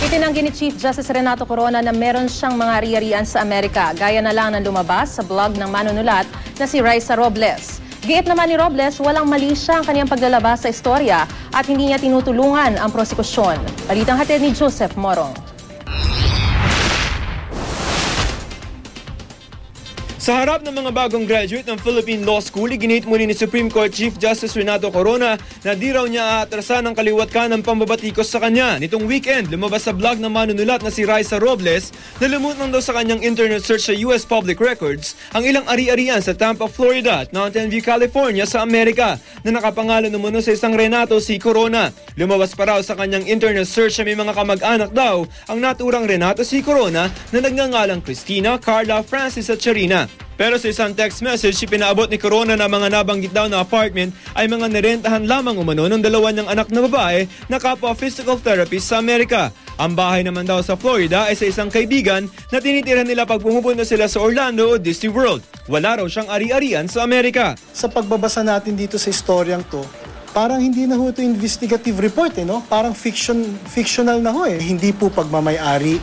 Itinanggi ni Chief Justice Renato Corona na meron siyang mga ari-arian sa Amerika, gaya na lang ng lumabas sa blog ng manunulat na si Raisa Robles. Giit naman ni Robles, walang mali siya ang kanyang paglalabas sa istorya at hindi niya tinutulungan ang prosekusyon. Balitang hatid ni Joseph Morong. Sa harap ng mga bagong graduate ng Philippine Law School, iginit muli ni Supreme Court Chief Justice Renato Corona na di raw niya aatrasan ng kaliwat ng pambabatikos sa kanya. Nitong weekend, lumabas sa blog ng manunulat na si Raisa Robles na lumutang daw sa kanyang internet search sa US Public Records ang ilang ari-arian sa Tampa, Florida at Mountain View, California sa Amerika na nakapangalan umano sa isang Renato C. Corona. Lumabas pa raw sa kanyang internet search na may mga kamag-anak daw ang naturang Renato C. Corona na nagngangalang Christina, Carla, Francis at Charina. Pero sa isang text message, pinaabot ni Corona na mga nabanggit daw na apartment ay mga nirentahan lamang umano ng dalawa niyang anak na babae na kapwa physical therapist sa Amerika. Ang bahay naman daw sa Florida ay sa isang kaibigan na tinitira nila pag pumupunta sila sa Orlando o Disney World. Wala raw siyang ari-arian sa Amerika. Sa pagbabasa natin dito sa istoryang to, parang hindi na ho ito investigative report, no? Parang fictional na ho eh. Hindi po pagmamay-ari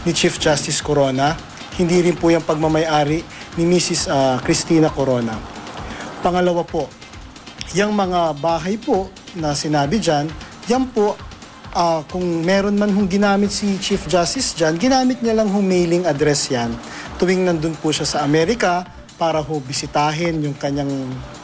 ni Chief Justice Corona, hindi rin po yung pagmamay-ari ni Mrs. Christina Corona. Pangalawa po, yung mga bahay po na sinabi dyan, yan po, kung meron man hong ginamit si Chief Justice dyan, ginamit niya lang hong mailing address yan tuwing nandun po siya sa Amerika para ho bisitahin yung kanyang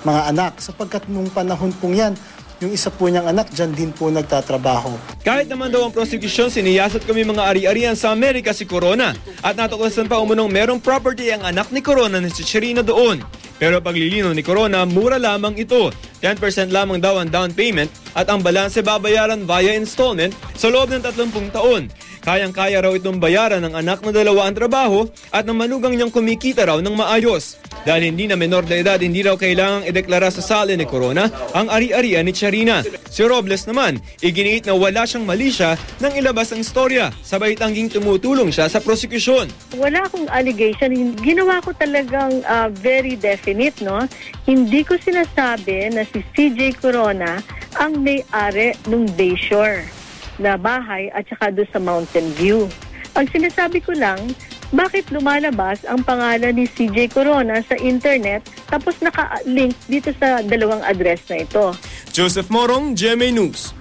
mga anak. Sapagkat nung panahon pong yan, yung isa po niyang anak dyan din po nagtatrabaho. Kahit naman daw ang prosecution, siniyasat kami mga ari-arian sa Amerika si Corona at natuklasan pa umunong merong property ang anak ni Corona na si Charina doon. Pero paglilinaw ni Corona, mura lamang ito. 10% lamang daw ang down payment at ang balanse babayaran via installment sa loob ng 30 taon. Kayang-kaya raw itong bayaran ng anak na dalawa ang trabaho at ng manugang niyang kumikita raw ng maayos. Dahil hindi na menor de edad, hindi raw kailangang ideklara sa sali ni Corona ang ari-arian ni Charina. Si Robles naman, iginiit na wala siyang mali siya nang ilabas ang istorya, sabay tangging tumutulong siya sa prosekusyon. Wala akong allegation. Ginawa ko talagang very definite, no? Hindi ko sinasabi na si CJ Corona ang may-ari ng Bayshore na bahay at saka doon sa Mountain View. Ang sinasabi ko lang, bakit lumalabas ang pangalan ni CJ Corona sa internet tapos naka-link dito sa dalawang address na ito? Joseph Morong, GMA News.